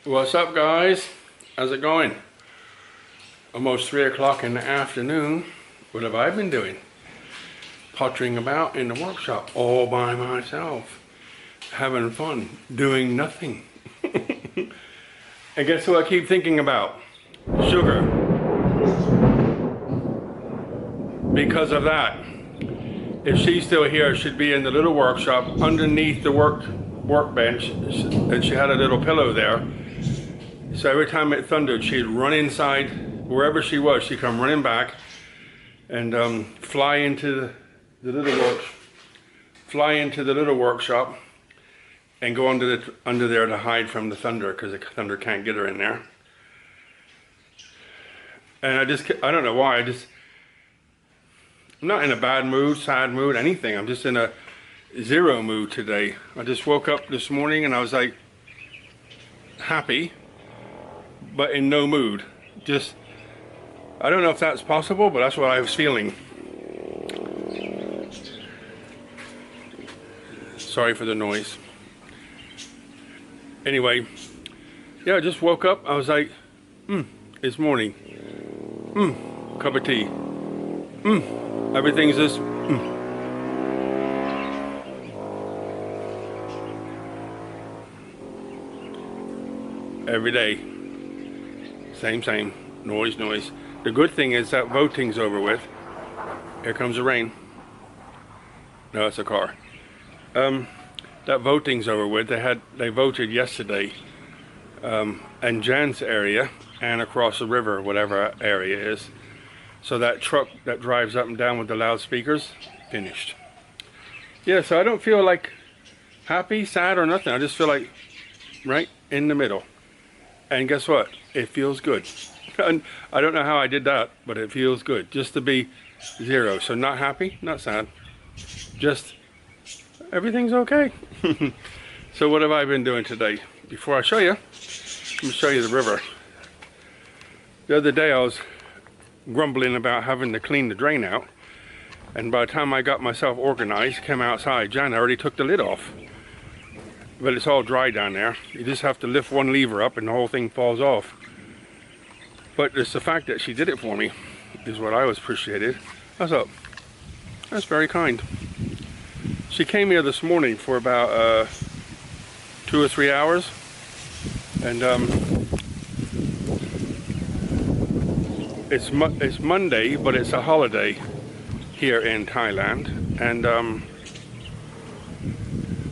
What's up, guys? How's it going? Almost 3 o'clock in the afternoon. What have I been doing? Pottering about in the workshop all by myself, having fun, doing nothing. And guess who I keep thinking about? Sugar. Because of that, if she's still here, she'd be in the little workshop underneath the workbench, and she had a little pillow there. So every time it thundered, she'd run inside wherever she was. She'd come running back and fly into the little workshop and go under there to hide from the thunder, because the thunder can't get her in there. And I don't know why. I'm not in a bad mood, sad mood, anything. I'm just in a zero mood today. I just woke up this morning and I was like happy, but in no mood. Just, I don't know if that's possible, but that's what I was feeling. Sorry for the noise. Anyway, yeah, I just woke up. I was like, it's morning. Cup of tea. Everything's just, every day. Same. Noise. The good thing is that voting's over with. Here comes the rain. No, it's a car. That voting's over with. They voted yesterday, in Jan's area and across the river, whatever area it is. So that truck that drives up and down with the loudspeakers, finished. Yeah, so I don't feel like happy, sad, or nothing. I just feel like right in the middle. And guess what? It feels good. And I don't know how I did that, but it feels good just to be zero. So not happy, not sad, just everything's okay. So what have I been doing today? Before I show you, let me show you the river. The other day I was grumbling about having to clean the drain out, and by the time I got myself organized, came outside, Jan already took the lid off. But it's all dry down there. You just have to lift one lever up and the whole thing falls off. But it's the fact that she did it for me is what I was appreciated. What's up? That's very kind. She came here this morning for about 2 or 3 hours, and it's Monday, but it's a holiday here in Thailand, and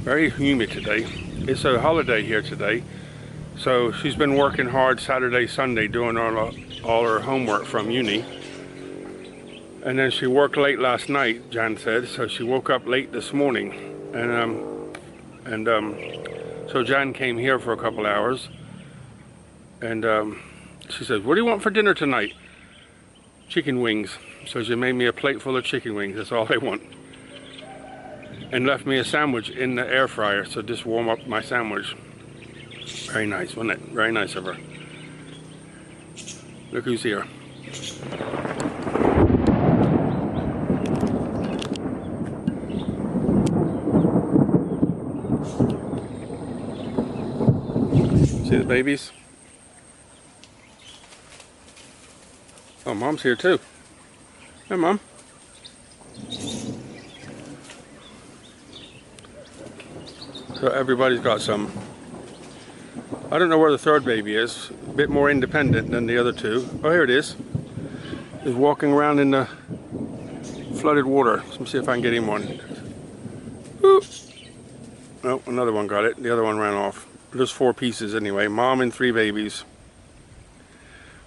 very humid today. It's a holiday here today, so she's been working hard Saturday, Sunday, doing all her homework from uni. And then she worked late last night, Jan said, so she woke up late this morning. And so Jan came here for a couple hours, and she said, "What do you want for dinner tonight?" Chicken wings. So she made me a plate full of chicken wings. That's all I want. And left me a sandwich in the air fryer, so just warm up my sandwich. Very nice, wasn't it? Very nice of her. Look who's here. See the babies? Oh, Mom's here too. Hey, Mom. So everybody's got some. I don't know where the third baby is. A bit more independent than the other two. Oh, here it is. He's walking around in the flooded water. Let me see if I can get him one. Ooh. Oh, another one got it. The other one ran off. There's 4 pieces anyway. Mom and 3 babies.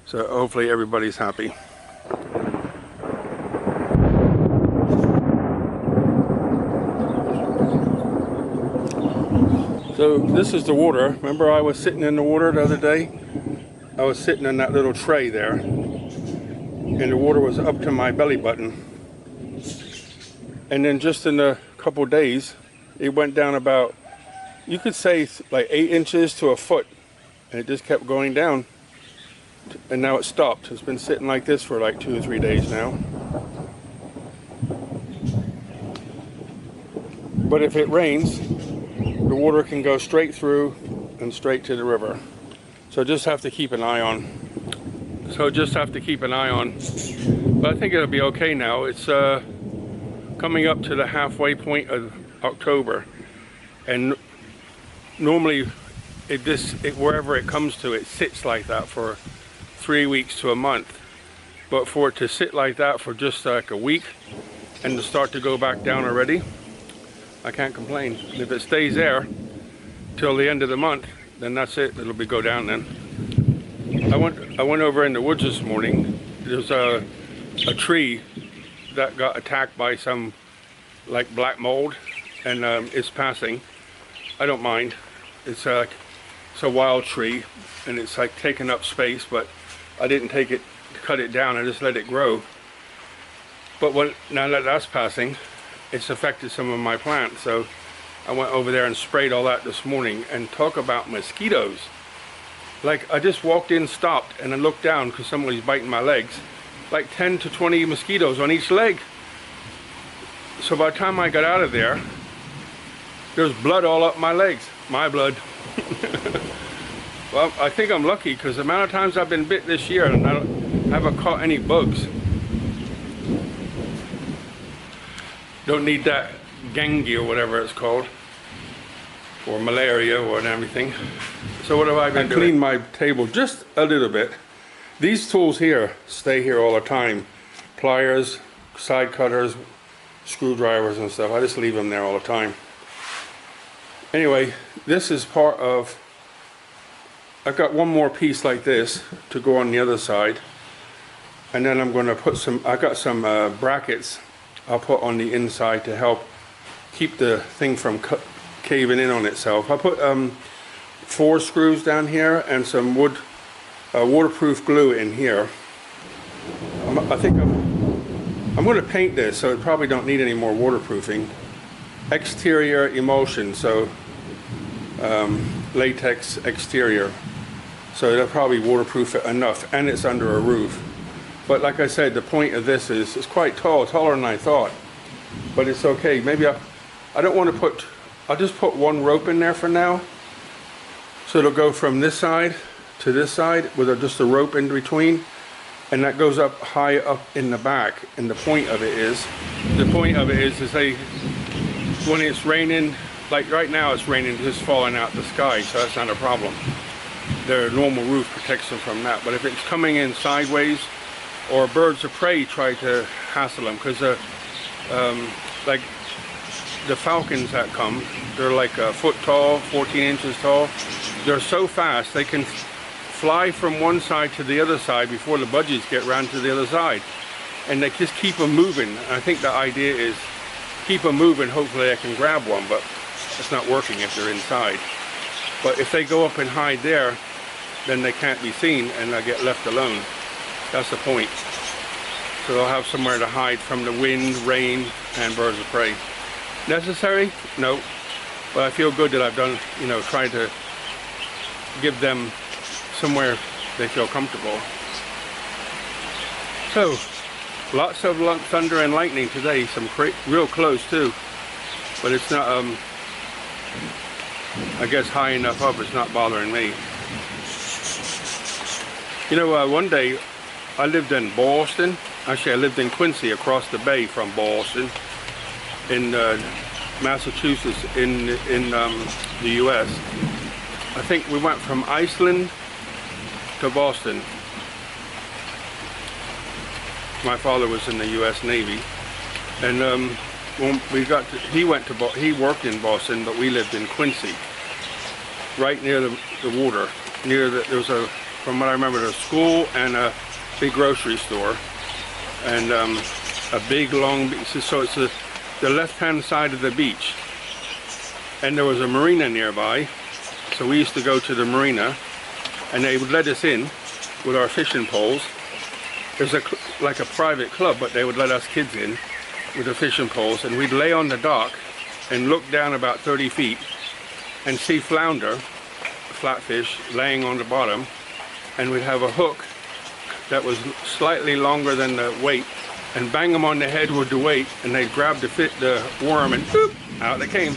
So hopefully everybody's happy. So this is the water. Remember I was sitting in the water the other day? I was sitting in that little tray there, and the water was up to my belly button. And then just in a couple days, it went down about, you could say like 8 inches to a foot, and it just kept going down. And now it stopped. It's been sitting like this for like 2 or 3 days now. But if it rains, the water can go straight through and straight to the river. So just have to keep an eye on. But I think it'll be okay now. It's coming up to the halfway point of October, and normally wherever it comes to, it sits like that for 3 weeks to a month. But for it to sit like that for just like a week and to start to go back down already, I can't complain. If it stays there till the end of the month, then that's it. It'll go down then. I went over in the woods this morning. There's a tree that got attacked by some like black mold, and it's passing. I don't mind. It's a wild tree, and it's like taking up space, but I didn't cut it down. I just let it grow. But now that that's passing, it's affected some of my plants. So I went over there and sprayed all that this morning. And talk about mosquitoes. Like, I just walked in, stopped, and I looked down because somebody's biting my legs. Like 10 to 20 mosquitoes on each leg. So by the time I got out of there, there's blood all up my legs. My blood. Well, I think I'm lucky because the amount of times I've been bit this year and I haven't caught any bugs. Don't need that dengue or whatever it's called, or malaria or everything. So what have I been doing? I cleaned my table just a little bit. These tools here stay here all the time. Pliers, side cutters, screwdrivers and stuff. I just leave them there all the time. Anyway, this is part of, I've got one more piece like this to go on the other side. And then I'm going to put I got some brackets I'll put on the inside to help keep the thing from caving in on itself. I put 4 screws down here and some waterproof glue in here. I think I'm going to paint this, so it probably don't need any more waterproofing. Exterior emulsion, so latex exterior, so it'll probably waterproof it enough, and it's under a roof. But like I said, the point of this is it's quite tall, taller than I thought, but it's okay. Maybe I don't want to I'll just put one rope in there for now, so it'll go from this side to this side with just a rope in between, and that goes up high up in the back. And the point of it is when it's raining, like right now it's raining, just falling out the sky, so that's not a problem. Their normal roof protects them from that. But if it's coming in sideways, or birds of prey try to hassle them, because like the falcons that come, they're like a foot tall, 14 inches tall. They're so fast they can fly from one side to the other side before the budgies get around to the other side, and they just keep them moving. And I think the idea is keep them moving, hopefully I can grab one, but it's not working if they're inside. But if they go up and hide there, then they can't be seen and they'll get left alone. That's the point. So they'll have somewhere to hide from the wind, rain, and birds of prey. Necessary? No. But I feel good that I've done, tried to give them somewhere they feel comfortable. So, lots of thunder and lightning today, some real close too. But it's not, I guess high enough up, it's not bothering me. One day I lived in Boston. Actually, I lived in Quincy, across the bay from Boston, in Massachusetts, in the U.S. I think we went from Iceland to Boston. My father was in the U.S. Navy, and when we got to, he worked in Boston, but we lived in Quincy, right near the water. There was from what I remember, a school and a big grocery store, and a big long beach. So it's the left-hand side of the beach, and there was a marina nearby. So we used to go to the marina, and they would let us in with our fishing poles. There's like a private club, but they would let us kids in with the fishing poles, and we'd lay on the dock and look down about 30 feet and see flounder, flatfish, laying on the bottom, and we'd have a hook that was slightly longer than the weight, and bang them on the head with the weight, and they'd grab the worm, and boop, out they came.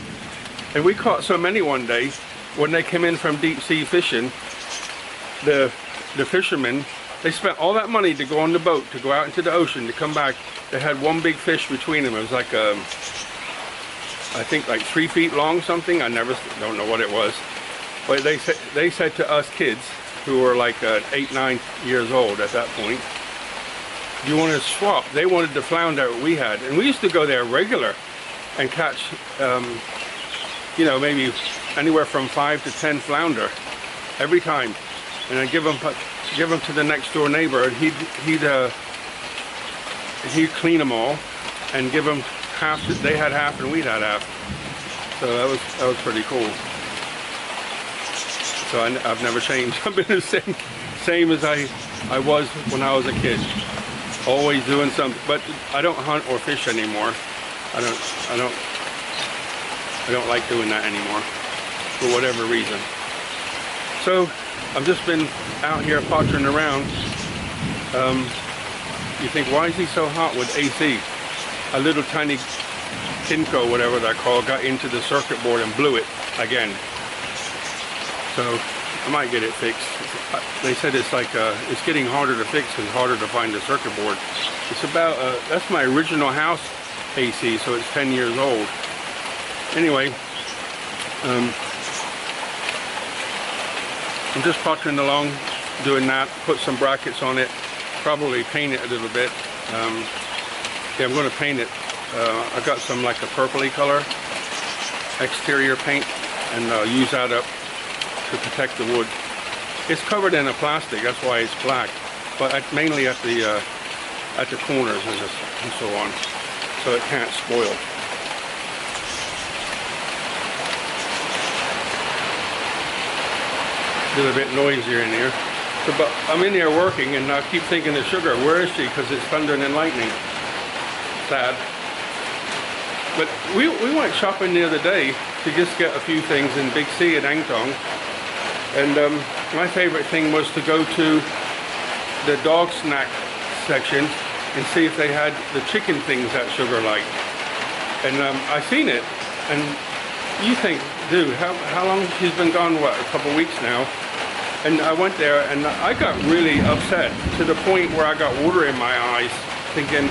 And we caught so many one day when they came in from deep sea fishing. the fishermen, they spent all that money to go on the boat, to go out into the ocean, to come back. They had one big fish between them. It was like I think like 3 feet long, something. I don't know what it was. But they said to us kids, who were like 8, 9 years old at that point, "Do you want to swap?" They wanted the flounder we had, and we used to go there regular and catch, you know, maybe anywhere from 5 to 10 flounder every time, and I'd give them to the next door neighbor, and he'd clean them all and give them half. They had half and we'd had half, so that was pretty cool. So I've never changed. I've been the same as I was when I was a kid, always doing something. But I don't hunt or fish anymore. I don't like doing that anymore for whatever reason. So I've just been out here pottering around. You think, why is he so hot with AC? A little tiny Kinko, whatever they're called, got into the circuit board and blew it again. So I might get it fixed. They said it's like it's getting harder to fix and harder to find the circuit board. It's about that's my original house AC, so it's 10 years old. Anyway, I'm just pottering along, doing that. Put some brackets on it. Probably paint it a little bit. Yeah, I'm going to paint it. I got some like a purpley color exterior paint, and use that up to protect the wood. It's covered in a plastic, that's why it's black, but mainly at the corners and so on, so it can't spoil. A little bit noisier in here. So, but I'm in here working, and I keep thinking of Sugar. Where is she? Because it's thundering and lightning. Sad. But we went shopping the other day to just get a few things in Big C in Angtong. And my favorite thing was to go to the dog snack section and see if they had the chicken things that Sugar liked. And I seen it, and you think, dude, how long she's been gone? What, a couple weeks now? And I went there, and I got really upset to the point where I got water in my eyes, thinking,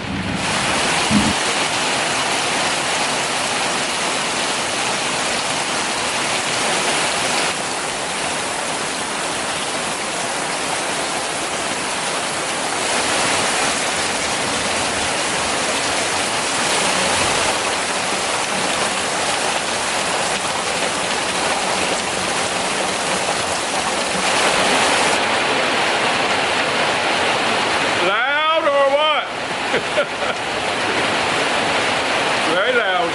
very loud,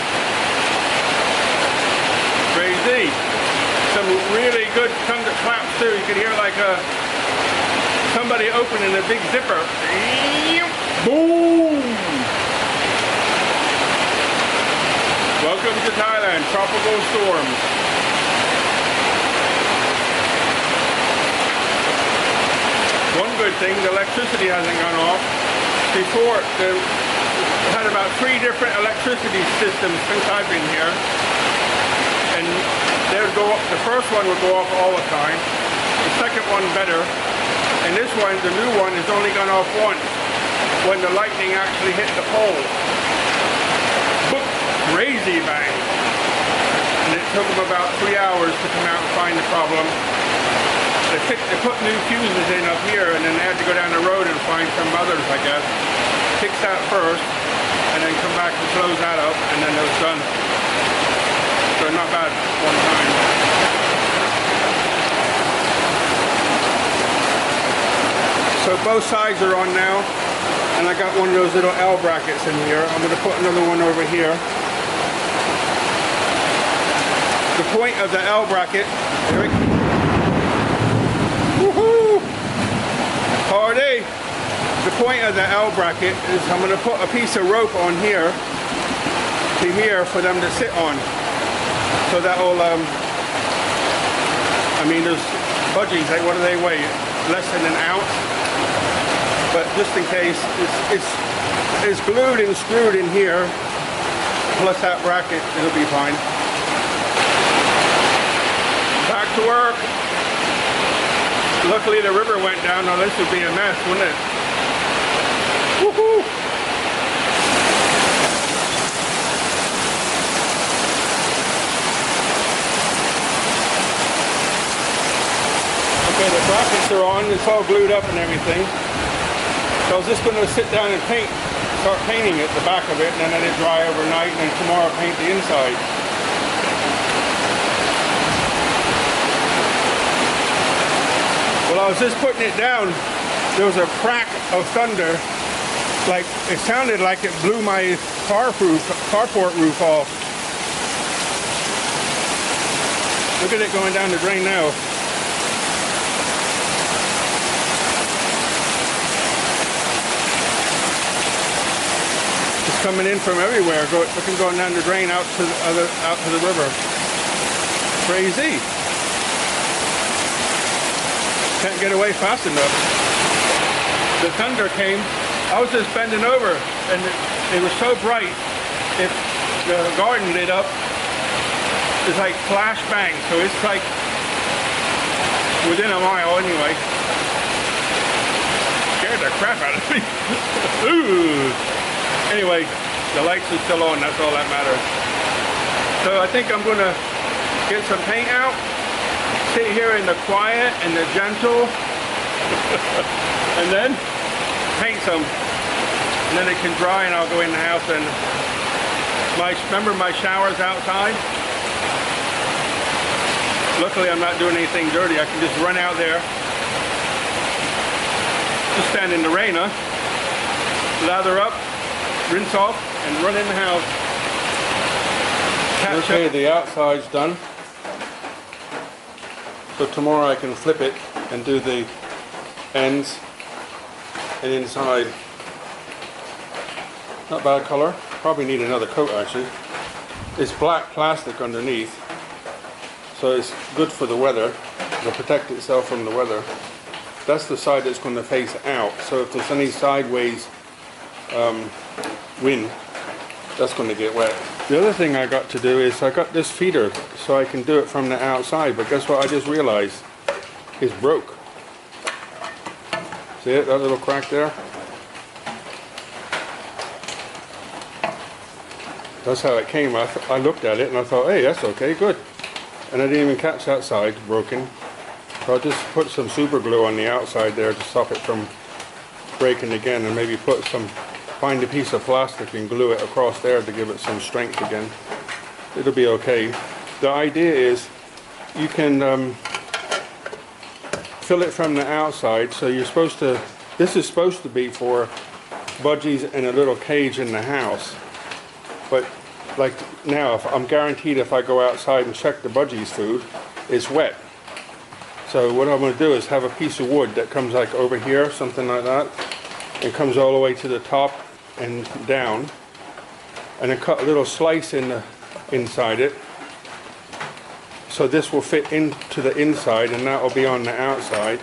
crazy. Some really good thunder claps too. You can hear like somebody opening a big zipper. Boom! Welcome to Thailand, tropical storms. One good thing, the electricity hasn't gone off. Before, they had about 3 different electricity systems since I've been here, and they would go up. The first one would go off all the time, the second one better, and this one, the new one, has only gone off once, when the lightning actually hit the pole. Boop, crazy bang. And it took them about 3 hours to come out and find the problem. They put new fuses in up here, and then they had to go down the road and find some others, I guess. Fix that first, and then come back and close that up, and then it was done. So not bad one time. So both sides are on now, and I got one of those little L brackets in here. I'm going to put another one over here. The point of the L bracket, there we go. Woohoo! Party! The point of the L bracket is I'm going to put a piece of rope on here to here for them to sit on. So that'll, I mean, there's budgies, what do they weigh? Less than an ounce. But just in case, it's glued and screwed in here. Plus that bracket, it'll be fine. Back to work. Luckily the river went down, now this would be a mess, wouldn't it? Woohoo! Okay, the brackets are on, it's all glued up and everything. So I was just going to sit down and start painting it, the back of it, and then let it dry overnight, and then tomorrow paint the inside. Well, I was just putting it down, there was a crack of thunder, like it sounded like it blew my carport roof off. Look at it going down the drain now. It's coming in from everywhere, looking going down the drain out to the river. Crazy. Can't get away fast enough. The thunder came. I was just bending over, and it was so bright. If the garden lit up, it's like flash bang. So it's like within a mile anyway. Scared the crap out of me. Ooh. Anyway, the lights are still on. That's all that matters. So I think I'm gonna get some paint out. Sit here in the quiet and the gentle, and then paint some, and then it can dry, and I'll go in the house. And remember my shower's outside. Luckily, I'm not doing anything dirty. I can just run out there, just stand in the rain, lather up, rinse off, and run in the house. Okay, the outside's done. So tomorrow I can flip it and do the ends and inside. Not bad color. Probably need another coat actually. It's black plastic underneath, so it's good for the weather. It'll protect itself from the weather. That's the side that's going to face out. So if there's any sideways wind, that's going to get wet. The other thing I got to do is I got this feeder so I can do it from the outside, but guess what I just realized? It's broke. See it, that little crack there? That's how it came. I looked at it and I thought, hey, that's okay, good. And I didn't even catch that side broken. So I just put some super glue on the outside there to stop it from breaking again, and maybe find a piece of plastic and glue it across there to give it some strength again. It'll be okay. The idea is you can fill it from the outside, so you're supposed to, this is supposed to be for budgies in a little cage in the house. But like now, I'm guaranteed if I go outside and check the budgies' food, it's wet. So what I'm going to do is have a piece of wood that comes like over here, something like that. It comes all the way to the top and down, and then cut a little slice inside it, so this will fit into the inside, and that will be on the outside.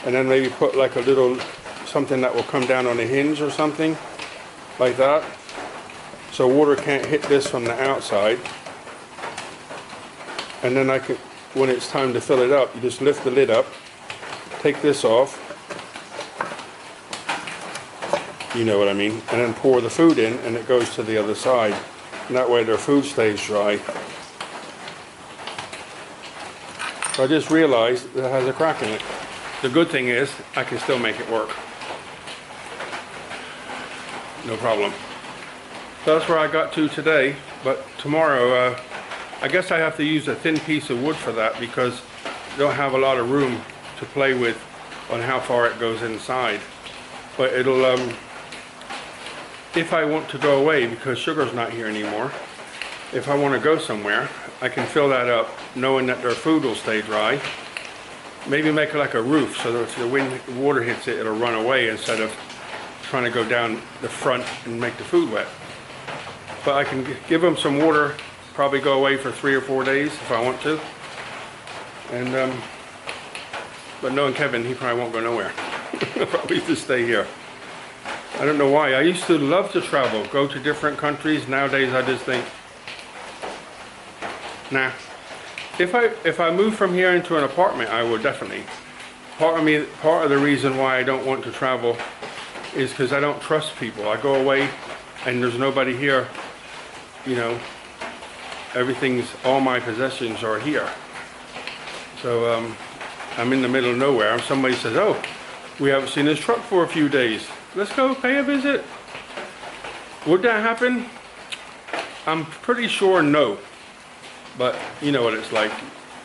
And then maybe put like a little something that will come down on a hinge or something like that, so water can't hit this from the outside. And then I can, when it's time to fill it up, you just lift the lid up, take this off, you know what I mean, and then pour the food in, and it goes to the other side, and that way their food stays dry. So I just realized that it has a crack in it. The good thing is I can still make it work, no problem. So that's where I got to today, but tomorrow I guess I have to use a thin piece of wood for that, because I don't have a lot of room to play with on how far it goes inside. But it'll if I want to go away, because Sugar's not here anymore, if I want to go somewhere, I can fill that up knowing that their food will stay dry. Maybe make it like a roof, so that if the water hits it, it'll run away instead of trying to go down the front and make the food wet. But I can give them some water, probably go away for 3 or 4 days if I want to. And but knowing Kevin, he probably won't go nowhere. He'll probably just stay here. I don't know why. I used to love to travel, go to different countries. Nowadays I just think, nah. If I move from here into an apartment, I would definitely. part of the reason why I don't want to travel is because I don't trust people. I go away and there's nobody here, you know, all my possessions are here. So I'm in the middle of nowhere and somebody says, oh, we haven't seen this truck for a few days. Let's go pay a visit. Would that happen? I'm pretty sure no. But you know what it's like.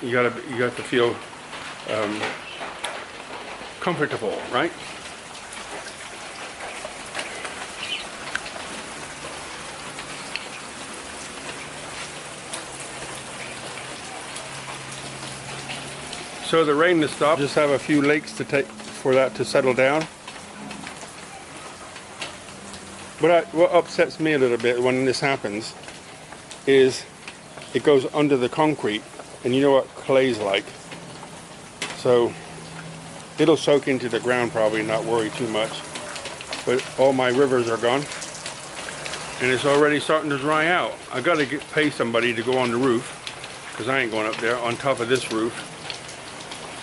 You got to feel comfortable, right? So the rain has stopped. Just have a few lakes to take for that to settle down. What upsets me a little bit when this happens is it goes under the concrete, and you know what clay's like. So it'll soak into the ground probably, not worry too much. But all my rivers are gone, and it's already starting to dry out. I got to pay somebody to go on the roof, because I ain't going up there on top of this roof.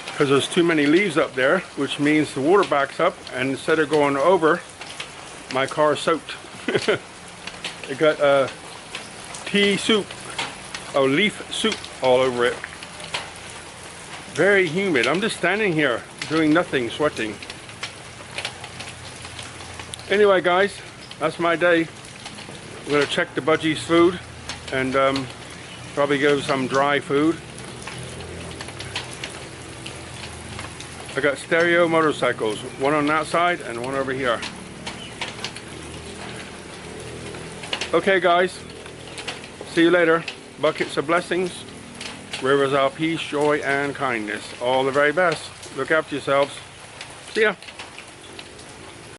Because there's too many leaves up there, which means the water backs up, and instead of going over, my car is soaked. It got leaf soup all over it. Very humid. I'm just standing here doing nothing, sweating. Anyway guys, that's my day. I'm gonna check the budgies' food and probably give some dry food. I got stereo motorcycles, one on that side and one over here. Okay guys, see you later. Buckets of blessings, rivers of peace, joy and kindness. All the very best. Look after yourselves. See ya.